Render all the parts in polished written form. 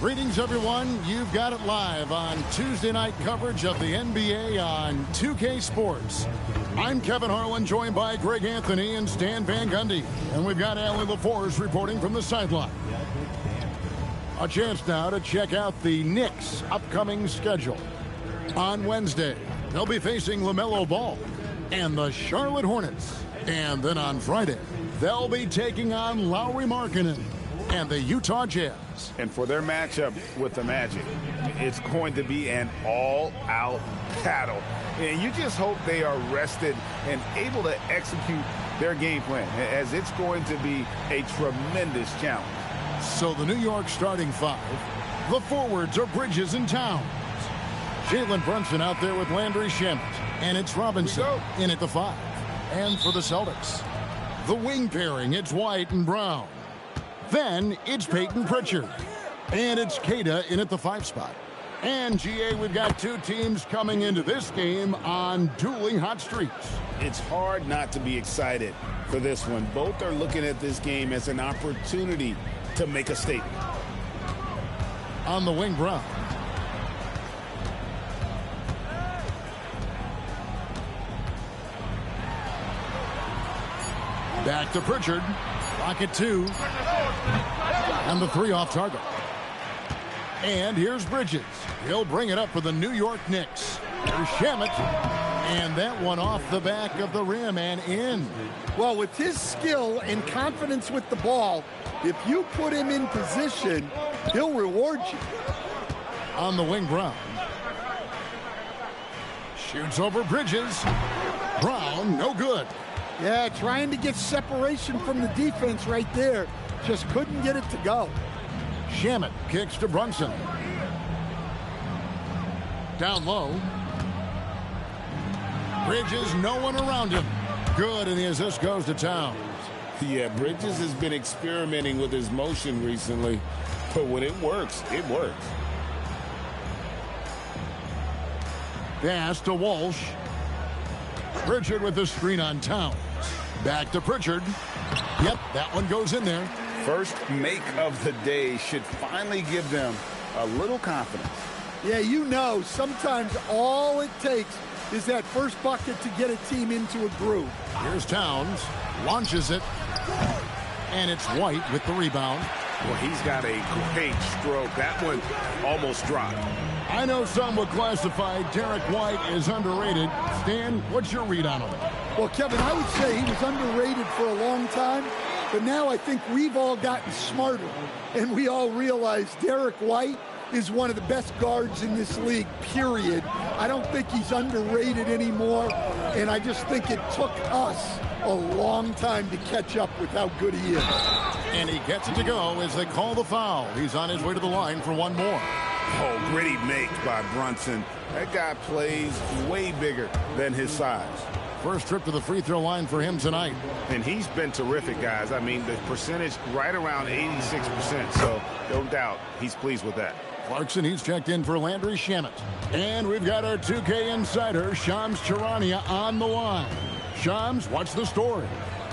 Greetings, everyone. You've got it live on Tuesday night coverage of the NBA on 2K Sports. I'm Kevin Harlan, joined by Greg Anthony and Stan Van Gundy. And we've got Allie LaForce reporting from the sideline. A chance now to check out the Knicks' upcoming schedule. On Wednesday, they'll be facing LaMelo Ball and the Charlotte Hornets. And then on Friday, they'll be taking on Lauri Markkanen and the Utah Jazz. And for their matchup with the Magic, it's going to be an all-out battle. And you just hope they are rested and able to execute their game plan, as it's going to be a tremendous challenge. So the New York starting five, the forwards are Bridges and Towns. Jalen Brunson out there with Landry Shamet, and it's Robinson in at the five. And for the Celtics, the wing pairing, it's White and Brown. Then it's Peyton Pritchard. And it's Keita in at the 5 spot. And, GA, we've got two teams coming into this game on dueling hot streaks. It's hard not to be excited for this one. Both are looking at this game as an opportunity to make a statement. On the wing, Brown. Back to Pritchard. Rocket 2. And the 3 off target. And here's Bridges. He'll bring it up for the New York Knicks. Here's Shamet. And that one off the back of the rim and in. Well, with his skill and confidence with the ball, if you put him in position, he'll reward you. On the wing, Brown. Shoots over Bridges. Brown, no good. Yeah, trying to get separation from the defense right there. Just couldn't get it to go. Shamet kicks to Brunson. Down low. Bridges, no one around him. Good, and the assist goes to Towns. Yeah, Bridges has been experimenting with his motion recently, but when it works, it works. Pass to Walsh. Pritchard with the screen on Towns. Back to Pritchard. Yep, that one goes in there. First make of the day should finally give them a little confidence. Yeah, you know, sometimes all it takes is that first bucket to get a team into a groove. Here's Towns. Launches it. And it's White with the rebound. Well, he's got a great stroke. That one almost dropped. I know some would classify Derek White as underrated. Stan, what's your read on him? Well, Kevin, I would say he was underrated for a long time, but now I think we've all gotten smarter, and we all realize Derek White is one of the best guards in this league, period. I don't think he's underrated anymore, and I just think it took us a long time to catch up with how good he is. And he gets it to go as they call the foul. He's on his way to the line for one more. Oh, gritty make by Brunson. That guy plays way bigger than his size. First trip to the free throw line for him tonight. And he's been terrific, guys. I mean, the percentage right around 86%, so no doubt he's pleased with that. Clarkson, he's checked in for Landry Shamet. And we've got our 2K insider, Shams Charania, on the line. Shams, what's the story?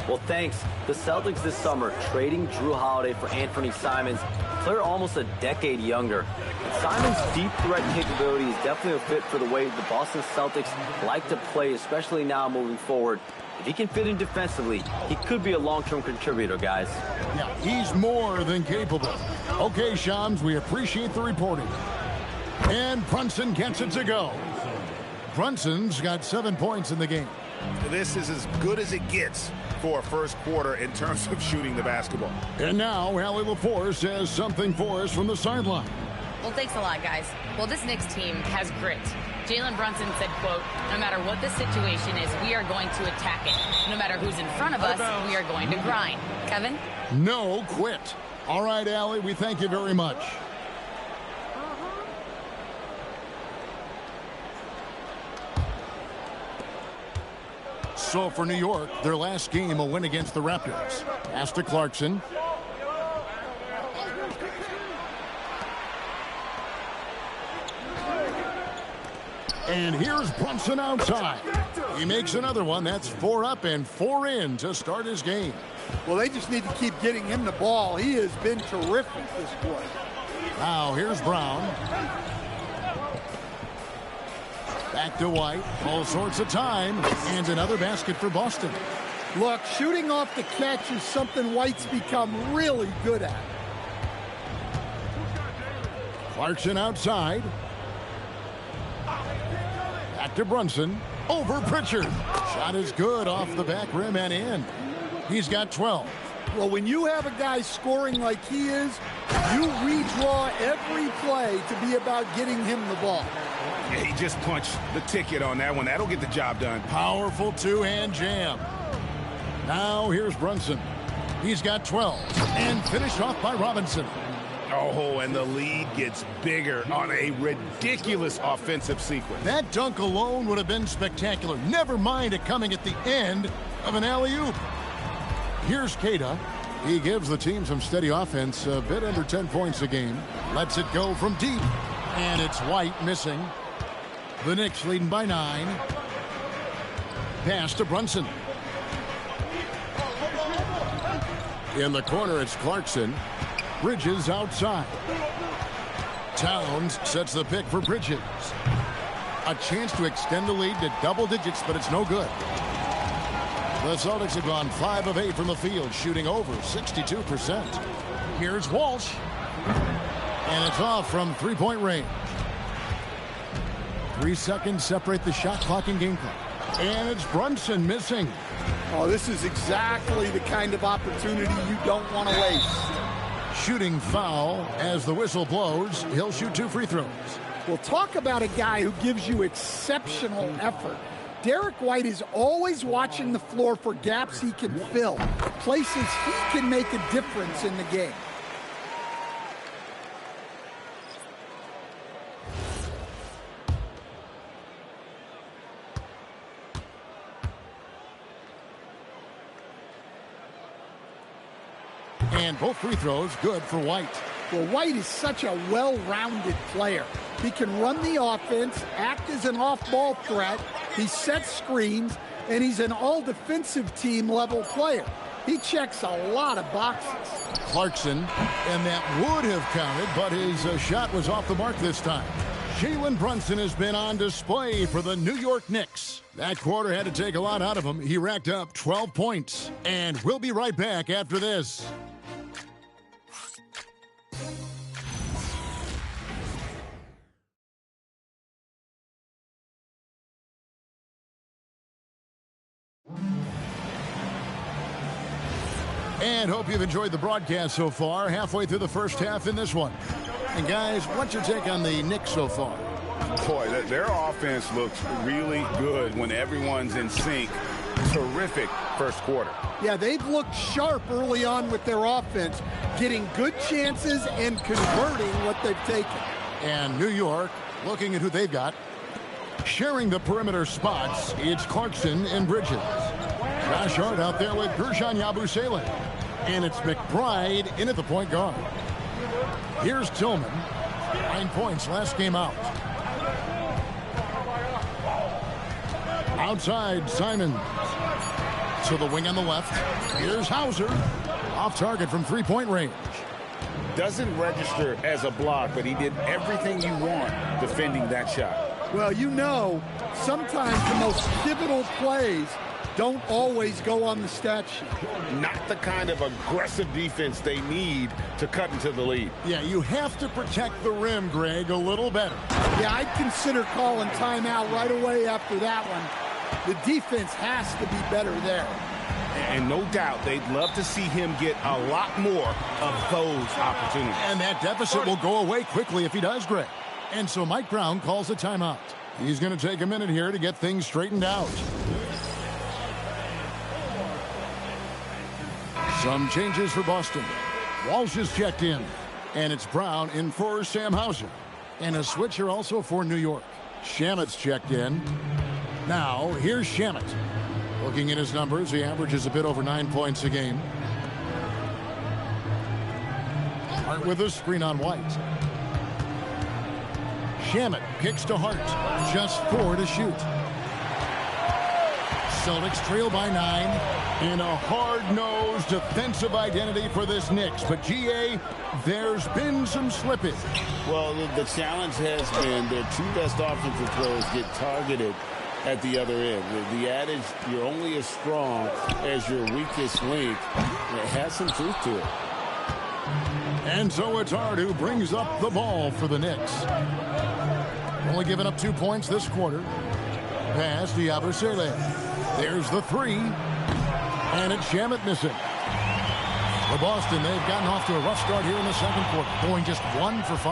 Well, thanks. The Celtics this summer trading Drew Holiday for Anthony Simons, a player almost a decade younger. And Simons' deep threat capability is definitely a fit for the way the Boston Celtics like to play, especially now moving forward. If he can fit in defensively, he could be a long-term contributor, guys. Yeah, he's more than capable. Okay, Shams, we appreciate the reporting. And Brunson gets it to go. Brunson's got 7 points in the game. This is as good as it gets for a first quarter in terms of shooting the basketball. And now, Allie LaForce has something for us from the sideline. Well, thanks a lot, guys. Well, this Knicks team has grit. Jalen Brunson said, quote, no matter what the situation is, we are going to attack it. No matter who's in front of us, we are going to grind. Kevin? No quit. All right, Allie, we thank you very much. So for New York, their last game, a win against the Raptors. Pass to Clarkson. And here's Brunson outside. He makes another one. That's 4 up and 4 in to start his game. Well, they just need to keep getting him the ball. He has been terrific this quarter. Now here's Brown. Back to White. All sorts of time. And another basket for Boston. Look, shooting off the catch is something White's become really good at. Clarkson outside. Back to Brunson. Over Pritchard. Shot is good off the back rim and in. He's got 12. Well, when you have a guy scoring like he is, you redraw every play to be about getting him the ball. Yeah, he just punched the ticket on that one. That'll get the job done. Powerful two-hand jam. Now here's Brunson. He's got 12. And finished off by Robinson. Oh, and the lead gets bigger on a ridiculous offensive sequence. That dunk alone would have been spectacular. Never mind it coming at the end of an alley-oop. Here's Queta. He gives the team some steady offense, a bit under 10 points a game. Lets it go from deep. And it's White missing. The Knicks leading by 9. Pass to Brunson. In the corner, it's Clarkson. Bridges outside. Towns sets the pick for Bridges. A chance to extend the lead to double digits, but it's no good. The Celtics have gone 5 of 8 from the field, shooting over 62%. Here's Walsh. And it's off from three-point range. 3 seconds separate the shot clock and game clock. And it's Brunson missing. Oh, this is exactly the kind of opportunity you don't want to waste. Shooting foul as the whistle blows. He'll shoot 2 free throws. Well, talk about a guy who gives you exceptional effort. Derek White is always watching the floor for gaps he can fill, places he can make a difference in the game. And both free throws good for White. Well, White is such a well-rounded player. He can run the offense, act as an off-ball threat, he sets screens, and he's an all-defensive team level player. He checks a lot of boxes. Clarkson, and that would have counted, but his shot was off the mark this time. Jalen Brunson has been on display for the New York Knicks. That quarter had to take a lot out of him. He racked up 12 points. And we'll be right back after this. And hope you've enjoyed the broadcast so far. Halfway through the first half in this one. And guys, what's your take on the Knicks so far? Boy, their offense looks really good when everyone's in sync. Terrific first quarter. Yeah, they've looked sharp early on with their offense, getting good chances and converting what they've taken. And New York, looking at who they've got, sharing the perimeter spots, it's Clarkson and Bridges. Josh Hart out there with Gershon Yabusele. And it's McBride in at the point guard. Here's Tillman. 9 points last game out. Outside, Simons. To the wing on the left. Here's Hauser. Off target from three-point range. Doesn't register as a block, but he did everything you want defending that shot. Well, you know, sometimes the most pivotal plays don't always go on the stat sheet. Not the kind of aggressive defense they need to cut into the lead. Yeah, you have to protect the rim, Greg, a little better. Yeah, I'd consider calling timeout right away after that one. The defense has to be better there. And no doubt they'd love to see him get a lot more of those opportunities. And that deficit will go away quickly if he does, Greg. And so Mike Brown calls a timeout. He's going to take a minute here to get things straightened out. Some changes for Boston. Walsh is checked in. And it's Brown in for Sam Hauser. And a switcher also for New York. Shamet's checked in. Now, here's Shamet. Looking at his numbers, he averages a bit over 9 points a game. Hart with a screen on White. Shamet kicks to Hart. Just 4 to shoot. Celtics trail by 9. And a hard-nosed defensive identity for this Knicks. But, G.A., there's been some slippage. Well, the challenge has been their two best offensive players get targeted at the other end. The adage, you're only as strong as your weakest link, it has some truth to it. And so it's Hart who brings up the ball for the Knicks. Only giving up 2 points this quarter. Pass to Yabusele. There's the three. And it's Shamet missing. For Boston, they've gotten off to a rough start here in the second quarter, going just 1 for 5.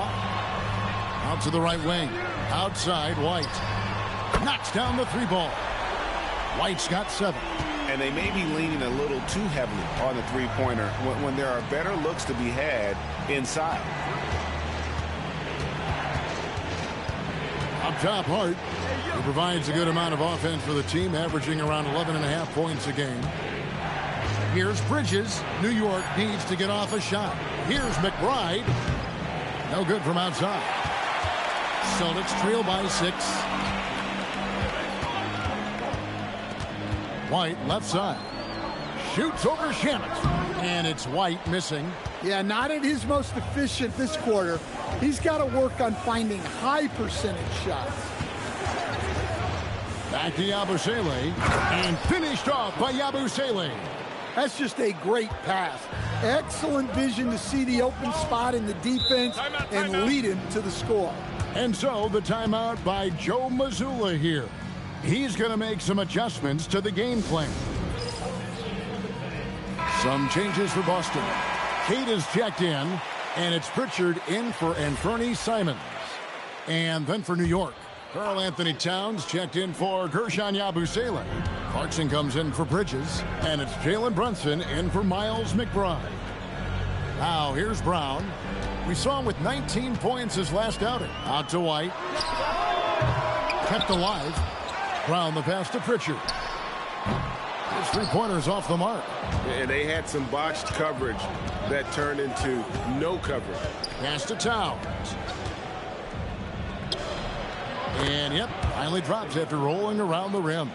Out to the right wing. Outside, White. Knocks down the 3-ball. White's got 7. And they may be leaning a little too heavily on the three-pointer when there are better looks to be had inside. Up top, Hart. He provides a good amount of offense for the team, averaging around 11.5 points a game. Here's Bridges. New York needs to get off a shot. Here's McBride. No good from outside. Celtics trail by 6. White left side. Shoots over Shamet. And it's White missing. Yeah, not at his most efficient this quarter. He's got to work on finding high percentage shots. Back to Yabusele. And finished off by Yabusele. That's just a great pass. Excellent vision to see the open spot in the defense and lead him to the score. And so the timeout by Joe Mazzulla here. He's going to make some adjustments to the game plan. Some changes for Boston. Kate is checked in, and it's Pritchard in for Anthony Simons. And then for New York, Karl Anthony Towns checked in for Gershon Yabusele. Clarkson comes in for Bridges, and it's Jalen Brunson in for Miles McBride. Now here's Brown. We saw him with 19 points his last outing. Out to White. Kept alive. Brown the pass to Pritchard. His three-pointers off the mark. And they had some botched coverage that turned into no coverage. Pass to Towns. And, yep, finally drops after rolling around the rim.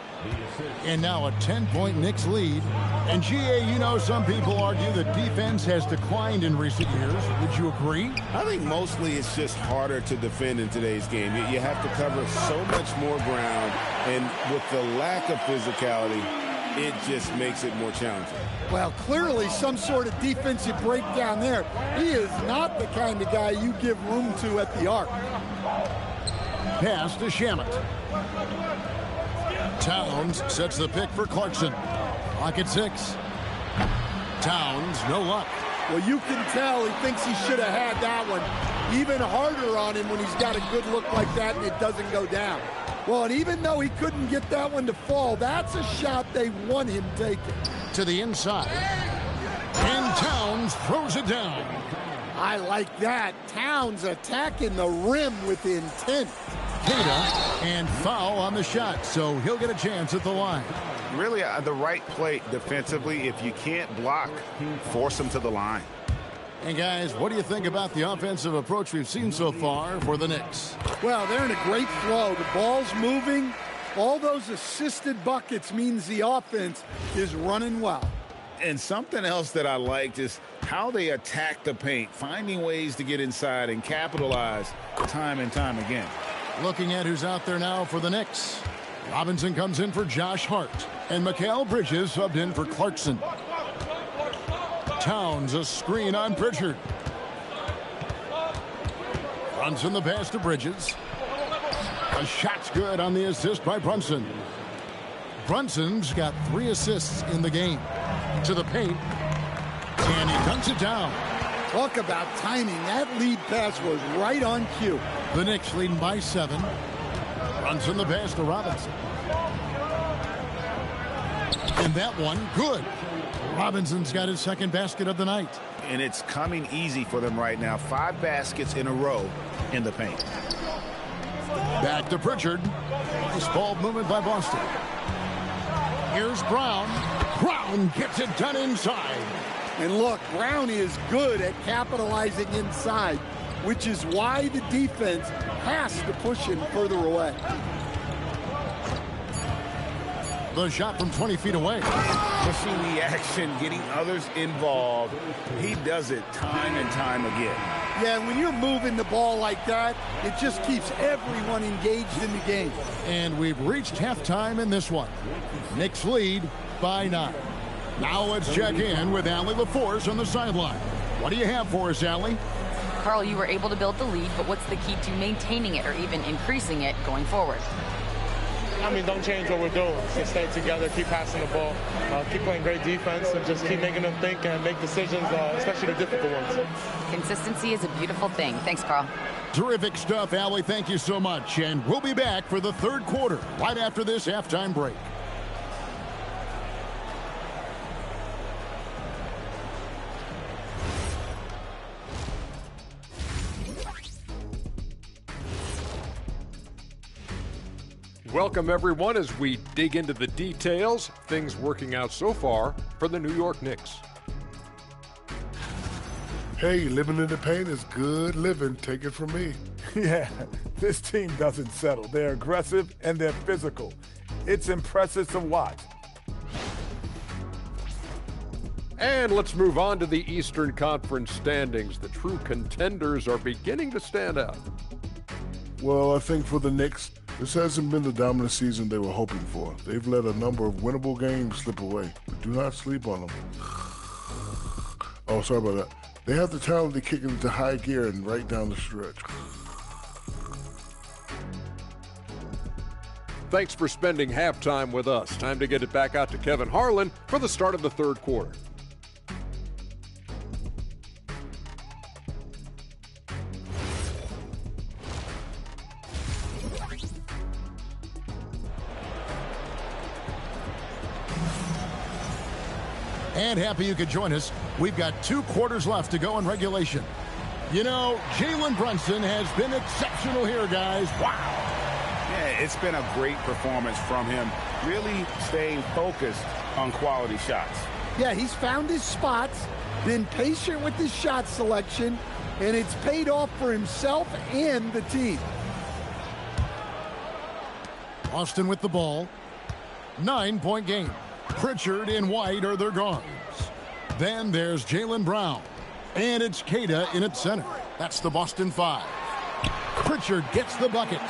And now a 10-point Knicks lead. And, GA, you know some people argue that defense has declined in recent years. Would you agree? I think mostly it's just harder to defend in today's game. You have to cover so much more ground, and with the lack of physicality, it just makes it more challenging. Well, clearly some sort of defensive breakdown there. He is not the kind of guy you give room to at the arc. Pass to Shamet. Towns sets the pick for Clarkson. Clock at 6. Towns, no luck. Well, you can tell he thinks he should have had that one. Even harder on him when he's got a good look like that and it doesn't go down. Well, and even though he couldn't get that one to fall, that's a shot they want him taking. To the inside. And Towns throws it down. I like that. Towns attacking the rim with intent. Kata, and foul on the shot, so he'll get a chance at the line. Really, the right play defensively. If you can't block, force them to the line. And guys, what do you think about the offensive approach we've seen so far for the Knicks? Well, they're in a great flow. The ball's moving. All those assisted buckets means the offense is running well. And something else that I liked is how they attack the paint, finding ways to get inside and capitalize time and time again. Looking at who's out there now for the Knicks. Robinson comes in for Josh Hart. And Mikal Bridges subbed in for Clarkson. Towns a screen on Pritchard. Brunson the pass to Bridges. A shot's good on the assist by Brunson. Brunson's got 3 assists in the game. To the paint. And he dunks it down. Talk about timing. That lead pass was right on cue. The Knicks leading by 7. Brunson the pass to Robinson. And that one, good. Robinson's got his second basket of the night. And it's coming easy for them right now. 5 baskets in a row in the paint. Back to Pritchard. Nice ball movement by Boston. Here's Brown. Brown gets it done inside. And look, Brown is good at capitalizing inside, which is why the defense has to push him further away. The shot from 20 feet away. Pushing the action, getting others involved. He does it time and time again. Yeah, when you're moving the ball like that, it just keeps everyone engaged in the game. And we've reached halftime in this one. Knicks lead by 9. Now let's check in with Allie LaForce on the sideline. What do you have for us, Allie? Carl, you were able to build the lead, but what's the key to maintaining it or even increasing it going forward? I mean, don't change what we're doing. Just stay together, keep passing the ball, keep playing great defense, and just keep making them think and make decisions, especially the difficult ones. Consistency is a beautiful thing. Thanks, Carl. Terrific stuff, Allie. Thank you so much. And we'll be back for the third quarter right after this halftime break. Welcome, everyone, as we dig into the details. Things working out so far for the New York Knicks. Hey, living in the paint is good living. Take it from me. Yeah, this team doesn't settle. They're aggressive and they're physical. It's impressive to watch. And let's move on to the Eastern Conference standings. The true contenders are beginning to stand out. Well, I think for the Knicks, this hasn't been the dominant season they were hoping for. They've let a number of winnable games slip away, but do not sleep on them. Oh, sorry about that. They have the talent to kick it into high gear and right down the stretch. Thanks for spending halftime with us. Time to get it back out to Kevin Harlan for the start of the third quarter. And happy you could join us. We've got 2 quarters left to go in regulation. You know, Jalen Brunson has been exceptional here, guys. Wow. Yeah, it's been a great performance from him. Really staying focused on quality shots. Yeah, he's found his spots, been patient with his shot selection, and it's paid off for himself and the team. Austin with the ball. 9-point game. Pritchard and White are their guards. Then there's Jaylen Brown. And it's Queta in at center. That's the Boston 5. Pritchard gets the bucket.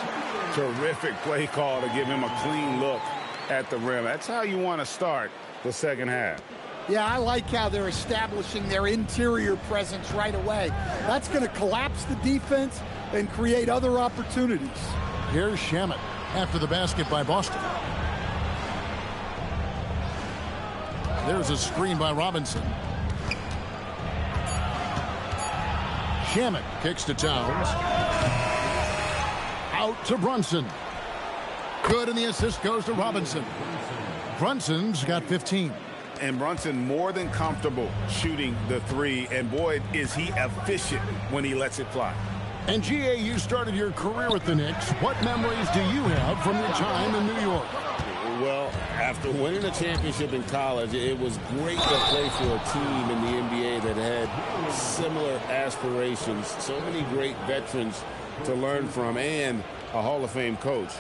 Terrific play call to give him a clean look at the rim. That's how you want to start the second half. Yeah, I like how they're establishing their interior presence right away. That's going to collapse the defense and create other opportunities. Here's Shamet after the basket by Boston. There's a screen by Robinson. Shamet kicks to Towns. Out to Brunson. Good, and the assist goes to Robinson. Brunson's got 15. And Brunson more than comfortable shooting the 3. And boy, is he efficient when he lets it fly. And GA, you started your career with the Knicks. What memories do you have from your time in New York? Well, after winning a championship in college, it was great to play for a team in the NBA that had similar aspirations. So many great veterans to learn from, and a Hall of Fame coach.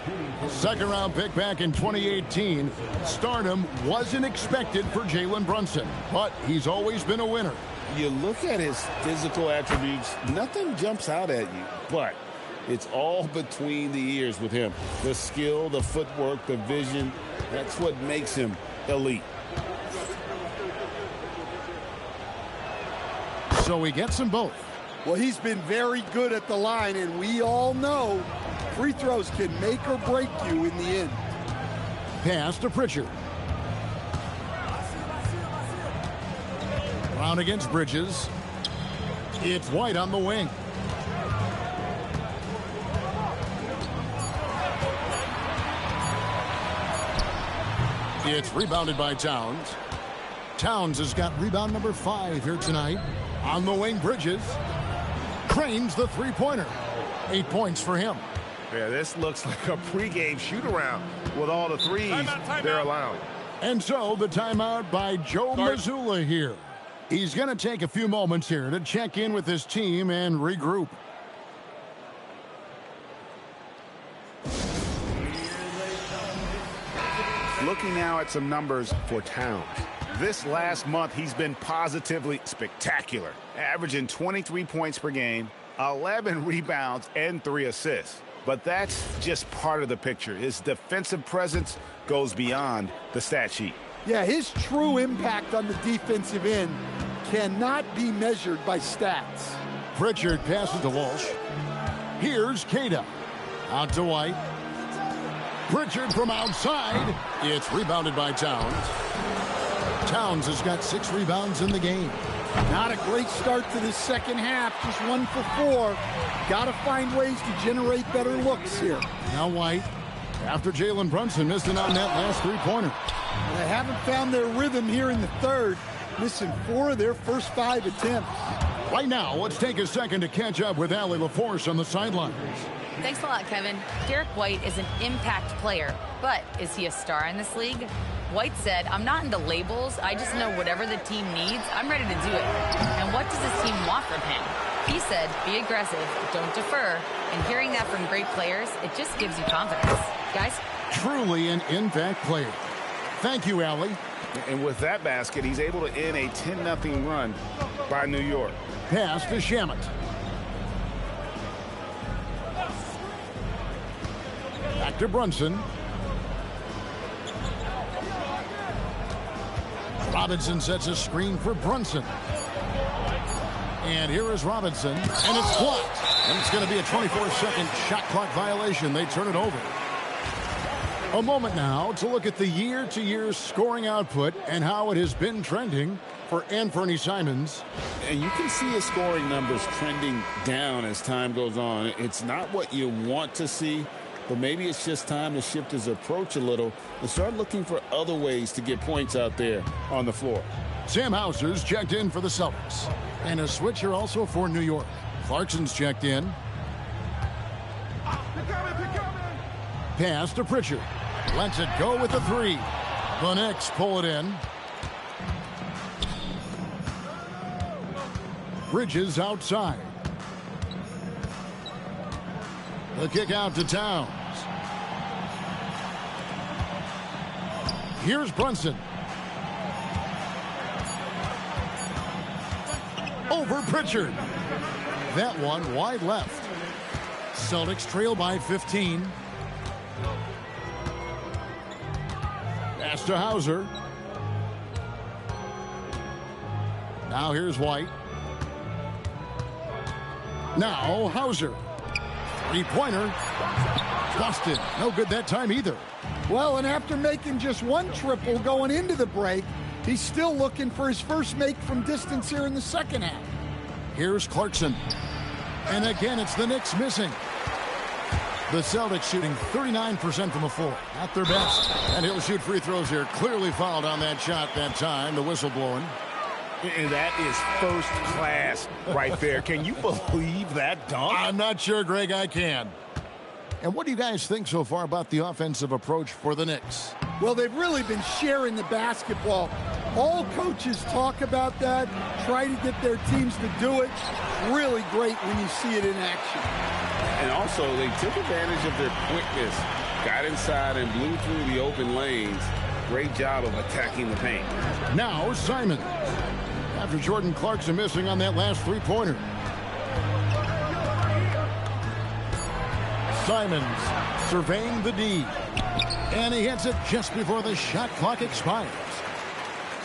Second-round pick back in 2018. Stardom wasn't expected for Jalen Brunson, but he's always been a winner. You look at his physical attributes, nothing jumps out at you, but it's all between the ears with him. The skill, the footwork, the vision, that's what makes him elite. So he gets them both. Well, he's been very good at the line, and we all know free throws can make or break you in the end. Pass to Pritchard. Brown against Bridges. It's White on the wing. It's rebounded by Towns. Towns has got rebound number 5 here tonight. On the wing, Bridges cranes the three-pointer. 8 points for him. Yeah, this looks like a pregame shoot-around with all the threes they're allowing. And so the timeout by Joe Mazzulla here. He's going to take a few moments here to check in with his team and regroup. Looking now at some numbers for Towns. This last month, he's been positively spectacular, averaging 23 points per game, 11 rebounds, and 3 assists. But that's just part of the picture. His defensive presence goes beyond the stat sheet. Yeah, his true impact on the defensive end cannot be measured by stats. Pritchard passes to Walsh. Here's Cada. Out to White. Pritchard from outside. It's rebounded by Towns. Towns has got 6 rebounds in the game. Not a great start to the second half. Just 1 for 4. Got to find ways to generate better looks here. Now White, after Jalen Brunson missing on that last three-pointer. They haven't found their rhythm here in the third, missing 4 of their first 5 attempts. Right now, let's take a second to catch up with Allie LaForce on the sidelines. Thanks a lot, Kevin. Derek White is an impact player, but is he a star in this league? White said, "I'm not into labels. I just know whatever the team needs, I'm ready to do it." And what does this team want from him? He said, "Be aggressive, don't defer." And hearing that from great players, it just gives you confidence. Guys? Truly an impact player. Thank you, Allie. And with that basket, he's able to end a 10-0 run by New York. Pass to Shamet. Back to Brunson. Robinson sets a screen for Brunson. And here is Robinson, and it's blocked. And it's going to be a 24-second shot clock violation. They turn it over. A moment now to look at the year-to-year scoring output and how it has been trending for Anthony Simons. And you can see his scoring numbers trending down as time goes on. It's not what you want to see, but maybe it's just time to shift his approach a little and start looking for other ways to get points out there on the floor. Sam Hauser's checked in for the Celtics. And a switcher also for New York. Clarkson's checked in. Pass to Pritchard. Lets it go with the 3. The Knicks pull it in. Bridges outside. The kick out to Towns. Here's Brunson. Over Pritchard. That one wide left. Celtics trail by 15. Pass to Hauser. Now here's White. Now Hauser. Three-pointer. Busted. No good that time either. Well, and after making just 1 triple going into the break, he's still looking for his first make from distance here in the second half. Here's Clarkson. And again, it's the Knicks missing. The Celtics shooting 39% from the floor. At their best. And he'll shoot free throws here. Clearly fouled on that shot that time. The whistle blowing. And that is first class right there. Can you believe that dunk? I'm not sure, Greg, I can. And what do you guys think so far about the offensive approach for the Knicks? Well, they've really been sharing the basketball. All coaches talk about that, try to get their teams to do it. Really great when you see it in action. And also, they took advantage of their quickness, got inside and blew through the open lanes. Great job of attacking the paint. Now Simons. After Jordan Clarkson missing on that last three-pointer. Simons surveying the D. And he hits it just before the shot clock expires.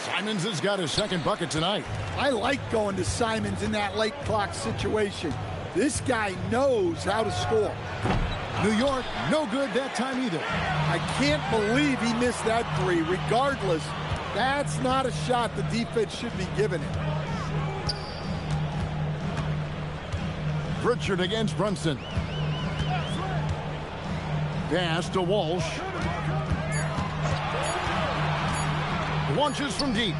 Simons has got his second bucket tonight. I like going to Simons in that late clock situation. This guy knows how to score. New York, no good that time either. I can't believe he missed that 3. Regardless, that's not a shot the defense should be giving him. Pritchard against Brunson. Pass to Walsh. Launches from deep.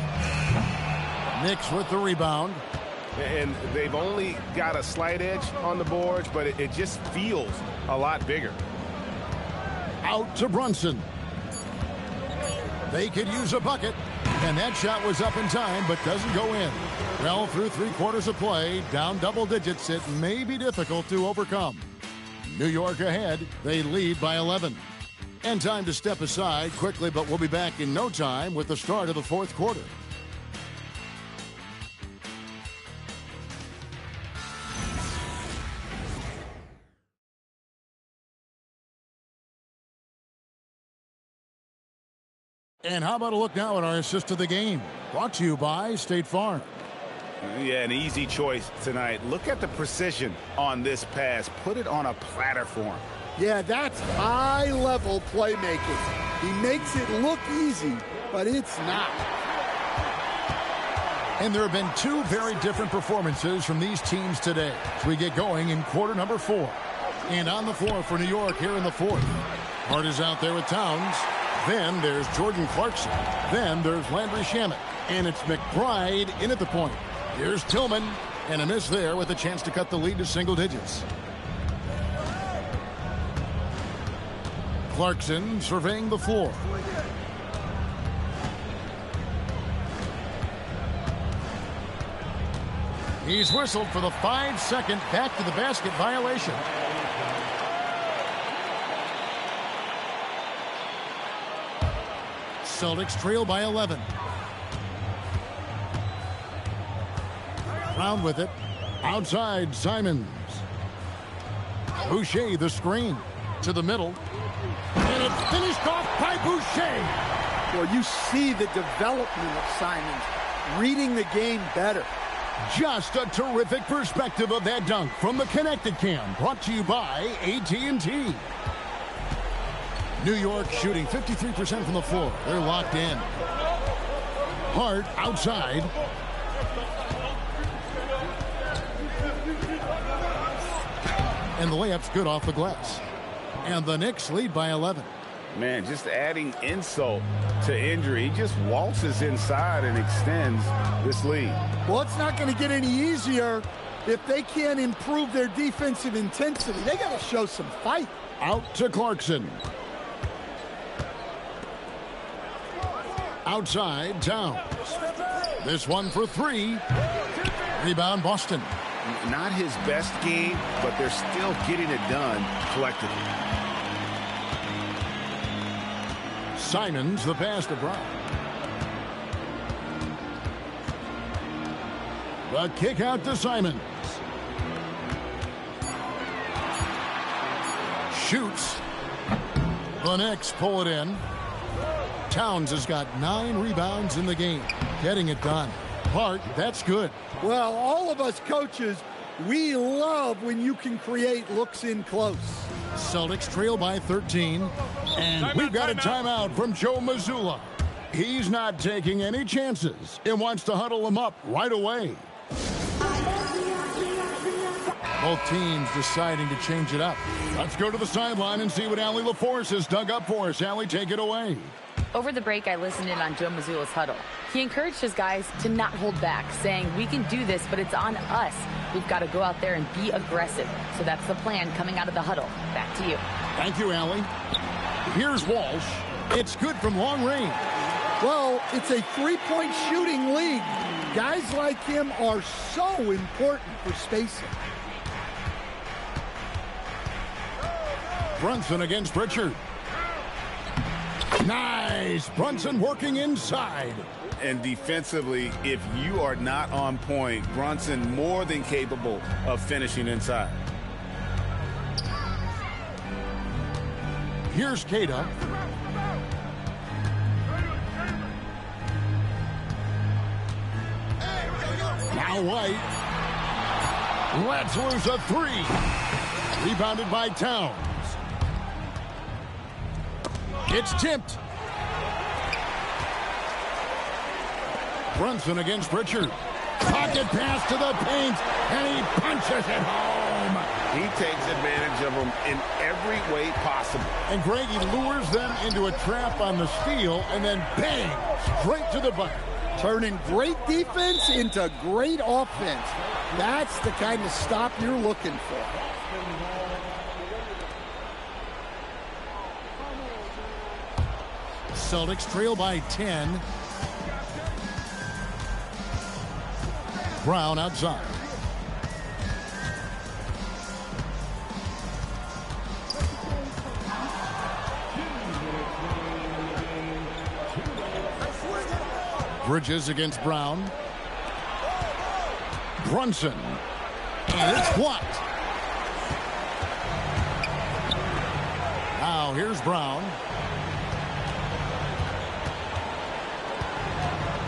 Knicks with the rebound. And they've only got a slight edge on the boards, but it just feels a lot bigger. Out to Brunson. They could use a bucket, and that shot was up in time, but doesn't go in. Well, through 3/4 of play, down double digits, it may be difficult to overcome. New York ahead. They lead by 11. And time to step aside quickly, but we'll be back in no time with the start of the fourth quarter. And how about a look now at our assist of the game? Brought to you by State Farm. Yeah, an easy choice tonight. Look at the precision on this pass. Put it on a platter for him. Yeah, that's high-level playmaking. He makes it look easy, but it's not. And there have been two very different performances from these teams today as we get going in quarter number 4. And on the floor for New York here in the fourth. Hart is out there with Towns. Then there's Jordan Clarkson. Then there's Landry Shamet. And it's McBride in at the point. Here's Tillman. And a miss there with a chance to cut the lead to single digits. Clarkson surveying the floor. He's whistled for the 5-second back to the basket violation. Celtics trail by 11. Brown with it. Outside, Simons. Boucher the screen. To the middle. And it's finished off by Boucher. Well, you see the development of Simons, reading the game better. Just a terrific perspective of that dunk from the Connected Cam. Brought to you by AT&T. New York shooting 53% from the floor. They're locked in. Hart outside. And the layup's good off the glass. And the Knicks lead by 11. Man, just adding insult to injury. He just waltzes inside and extends this lead. Well, it's not going to get any easier if they can't improve their defensive intensity. They got to show some fight. Out to Clarkson. Outside, Towns. This one for 3. Rebound, Boston. Not his best game, but they're still getting it done collectively. Simons, the pass to Brown. The kick out to Simons. Shoots. The Knicks pull it in. Towns has got 9 rebounds in the game. Getting it done. Hart, that's good. Well, all of us coaches, we love when you can create looks in close. Celtics trail by 13. And we've got a timeout from Joe Mazzulla. He's not taking any chances and wants to huddle them up right away. Both teams deciding to change it up. Let's go to the sideline and see what Allie LaForce has dug up for us. Allie, take it away. Over the break, I listened in on Joe Mazzulla's huddle. He encouraged his guys to not hold back, saying, we can do this, but it's on us. We've got to go out there and be aggressive. So that's the plan coming out of the huddle. Back to you. Thank you, Allie. Here's Walsh. It's good from long range. Well, it's a three-point shooting league. Guys like him are so important for spacing. Brunson against Pritchard. Nice. Brunson working inside. And defensively, if you are not on point, Brunson more than capable of finishing inside. Here's Cada. Now White. Let's lose a 3. Rebounded by Towns. It's tipped. Brunson against Pritchard. Pocket pass to the paint, and he punches it home. He takes advantage of them in every way possible. And Greg, he lures them into a trap on the steal, and then bang, straight to the bucket. Turning great defense into great offense. That's the kind of stop you're looking for. Celtics trail by 10. Brown outside. Bridges against Brown. Brunson. And it's blocked. Now here's Brown.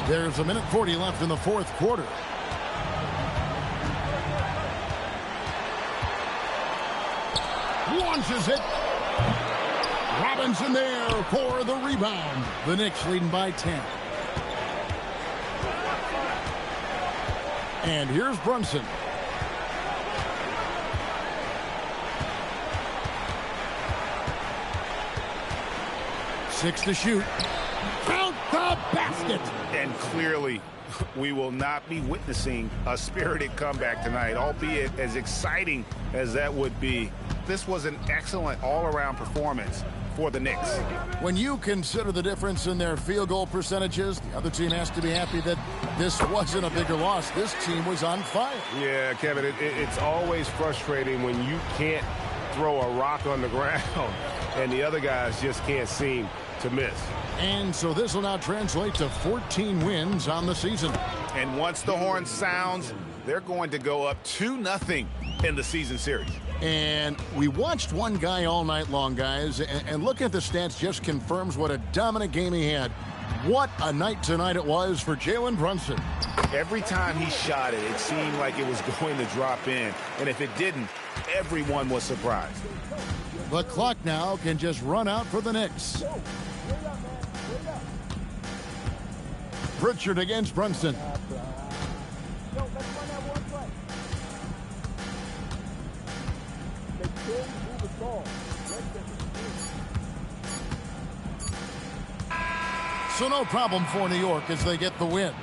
There's 1:40 left in the fourth quarter. Launches it. Robinson there for the rebound. The Knicks leading by 10. And here's Brunson. Six to shoot. Count the basket. And clearly, we will not be witnessing a spirited comeback tonight, albeit as exciting as that would be. This was an excellent all-around performance for the Knicks. When you consider the difference in their field goal percentages, the other team has to be happy that this wasn't a bigger loss. This team was on fire. Yeah, Kevin, it's always frustrating when you can't throw a rock on the ground and the other guys just can't seem to miss. And so this will now translate to 14 wins on the season. And once the horn sounds, they're going to go up 2-0 in the season series. And we watched one guy all night long, guys, and looking at the stats just confirms what a dominant game he had. What a night tonight it was for Jalen Brunson. Every time he shot it, it seemed like it was going to drop in. And if it didn't, everyone was surprised. The clock now can just run out for the Knicks. Pritchard against Brunson. So no problem for New York as they get the win.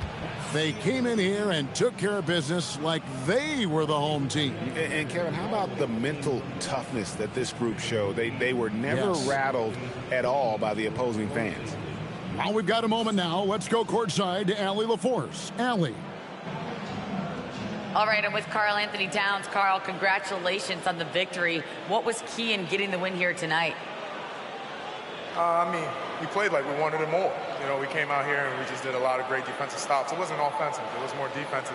They came in here and took care of business like they were the home team. And Kevin, how about the mental toughness that this group showed? They were never rattled at all by the opposing fans. Well, we've got a moment now. Let's go courtside to Allie LaForce. Allie. All right, I'm with Karl Anthony Towns. Karl, congratulations on the victory. What was key in getting the win here tonight? We played like we wanted it more. You know, we came out here and we just did a lot of great defensive stops. It wasn't offensive. It was more defensive.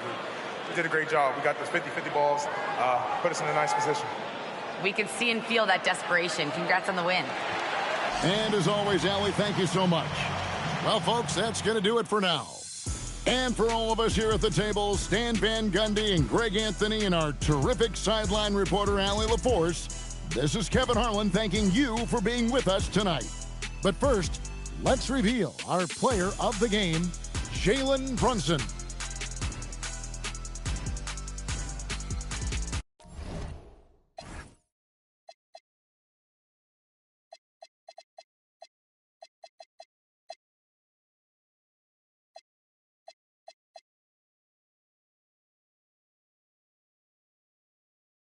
We did a great job. We got the 50-50 balls, put us in a nice position. We can see and feel that desperation. Congrats on the win. And as always, Allie, thank you so much. Well, folks, that's going to do it for now. And for all of us here at the table, Stan Van Gundy and Greg Anthony and our terrific sideline reporter, Allie LaForce, this is Kevin Harlan thanking you for being with us tonight. But first, let's reveal our player of the game, Jalen Brunson.